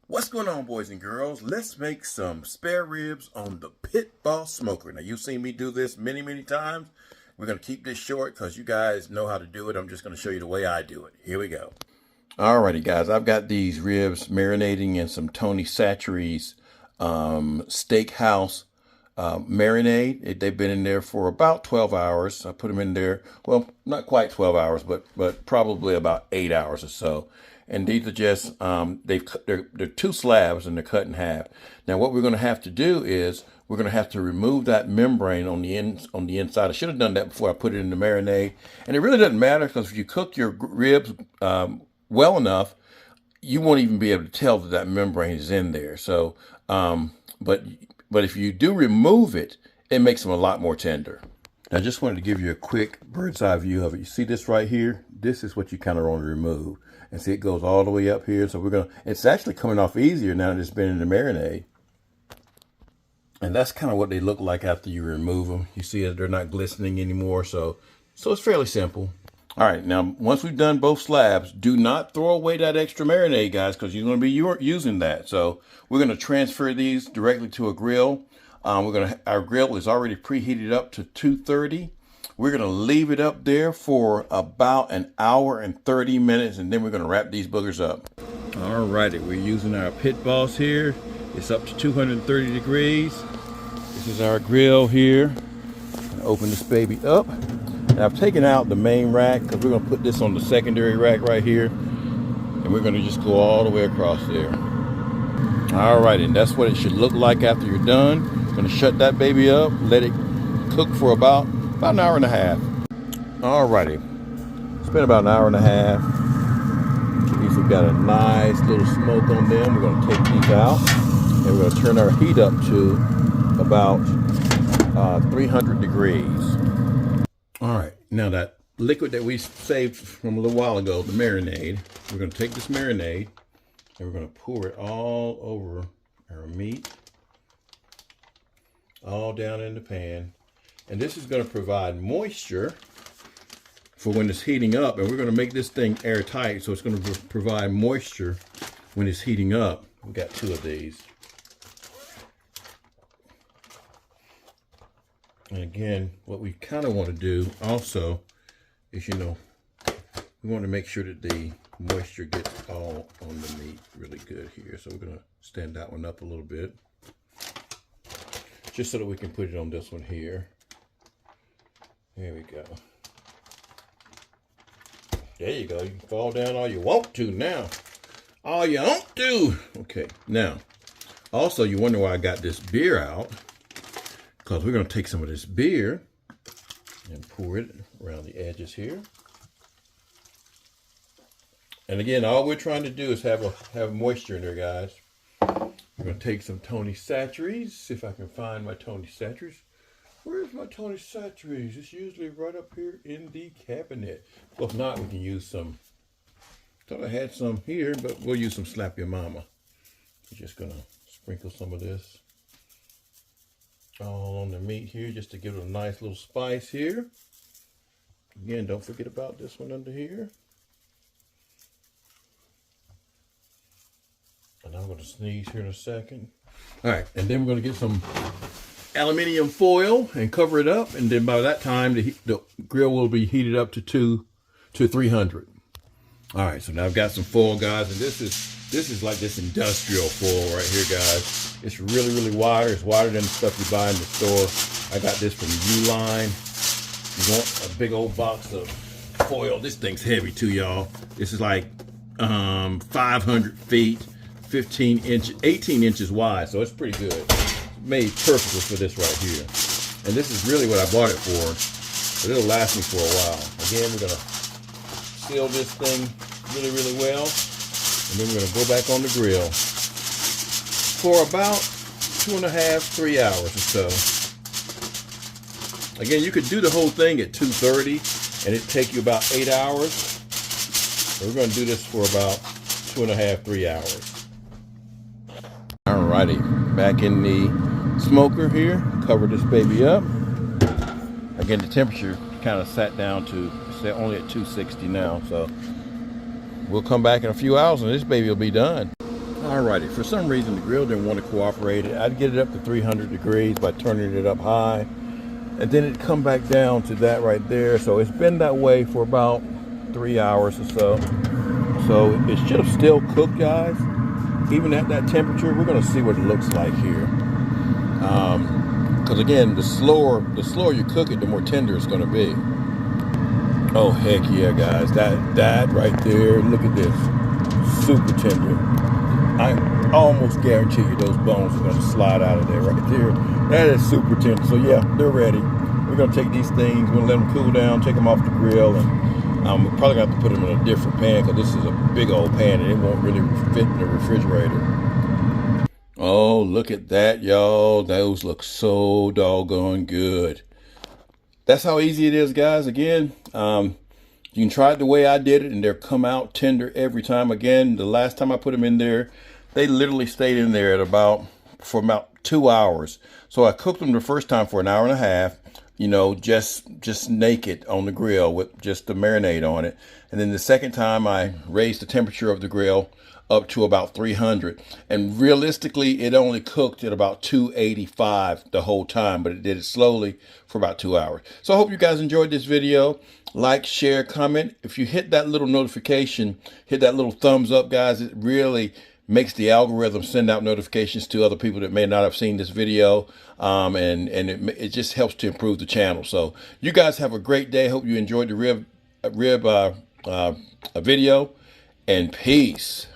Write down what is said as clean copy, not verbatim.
What's going on, boys and girls? Let's make some spare ribs on the Pit Boss Smoker. Now, you've seen me do this many times. We're going to keep this short because you guys know how to do it. I'm just going to show you the way I do it. Here we go. Alrighty, guys. I've got these ribs marinating in some Tony Chachere's steakhouse marinade. They've been in there for about 12 hours. I put them in there, well, not quite 12 hours, but probably about 8 hours or so. And these are just they're two slabs and they're cut in half. Now what we're going to have to do is we're going to have to remove that membrane on the inside. I should have done that before I put it in the marinade. And it really doesn't matter because if you cook your ribs well enough, you won't even be able to tell that that membrane is in there. So, but if you do remove it, it makes them a lot more tender. I just wanted to give you a quick bird's eye view of it. You see this right here? This is what you kind of want to remove. And see, it goes all the way up here. So it's actually coming off easier now that it's been in the marinade. And that's kind of what they look like after you remove them. You see that they're not glistening anymore. So it's fairly simple. All right, now once we've done both slabs, do not throw away that extra marinade, guys, because you're going to be using that. So we're going to transfer these directly to a grill. Our grill is already preheated up to 230. We're going to leave it up there for about an hour and 30 minutes, and then we're going to wrap these boogers up. All righty, we're using our Pit Boss here. It's up to 230 degrees. This is our grill here. Open this baby up. Now I've taken out the main rack because we're going to put this on the secondary rack right here. And we're going to just go all the way across there. All right, and that's what it should look like after you're done. Going to shut that baby up, let it cook for about an hour and a half. All righty, it's been about an hour and a half. These have got a nice little smoke on them. We're going to take these out and we're going to turn our heat up to about 300 degrees. All right, now that liquid that we saved from a little while ago, the marinade, we're going to take this marinade and we're going to pour it all over our meat, all down in the pan. And this is going to provide moisture for when it's heating up. And we're going to make this thing airtight, so it's going to provide moisture when it's heating up. We've got two of these. And again, what we kind of want to do also is, we want to make sure that the moisture gets all on the meat really good here. So we're going to stand that one up a little bit, just so that we can put it on this one here. There we go. There you go. You can fall down all you want to now. All you want to. Okay, now, also you wonder why I got this beer out. Because we're going to take some of this beer and pour it around the edges here. And again, all we're trying to do is have moisture in there, guys. We're going to take some Tony Chachere's. If I can find my Tony Chachere's. Where's my Tony Chachere's? It's usually right up here in the cabinet. Well, if not, we can use some. Thought I had some here, but we'll use some Slap Your Mama. We're just going to sprinkle some of this all on the meat here, just to give it a nice little spice here. Again, don't forget about this one under here. And I'm going to sneeze here in a second. All right, and then we're going to get some aluminum foil and cover it up, and then by that time the grill will be heated up to 300. All right, so now I've got some foil, guys, and this is like this industrial foil right here, guys. It's really wider. It's wider than the stuff you buy in the store. I got this from Uline. You want a big old box of foil. This thing's heavy too, y'all. This is like 500 feet, 18 inches wide, so it's pretty good. It's made perfectly for this right here. And this is really what I bought it for, but it'll last me for a while. Again, we're gonna seal this thing really well, and then we're gonna go back on the grill for about 2.5 to 3 hours or so. Again, you could do the whole thing at 230 and it'd take you about 8 hours. So we're going to do this for about 2.5 to 3 hours. Alrighty, back in the smoker here. Cover this baby up. Again, the temperature kind of sat down to only at 260 now, so we'll come back in a few hours and this baby will be done. Alrighty, for some reason the grill didn't want to cooperate. I'd get it up to 300 degrees by turning it up high, and then it'd come back down to that right there. So it's been that way for about 3 hours or so. So it should have still cooked, guys. Even at that temperature, we're gonna see what it looks like here. Because again, the slower you cook it, the more tender it's gonna be. Oh heck yeah, guys! That right there. Look at this, super tender. I almost guarantee you those bones are going to slide out of there right there. That is super tender. So yeah, they're ready. We're going to take these things, we're going to let them cool down, take them off the grill, and we're probably going to have to put them in a different pan because this is a big old pan and it won't really fit in the refrigerator. Oh, look at that, y'all. Those look so doggone good. That's how easy it is, guys. Again, you can try it the way I did it, and they'll come out tender every time. Again, the last time I put them in there, they literally stayed in there for about 2 hours. So I cooked them the first time for an hour and a half, you know, just naked on the grill with just the marinade on it. And then the second time I raised the temperature of the grill up to about 300. And realistically, it only cooked at about 285 the whole time, but it did it slowly for about 2 hours. So I hope you guys enjoyed this video. Like, share, comment. If you hit that little notification, hit that little thumbs up, guys, it really makes the algorithm send out notifications to other people that may not have seen this video. And it just helps to improve the channel. So you guys have a great day. Hope you enjoyed the rib video, and peace.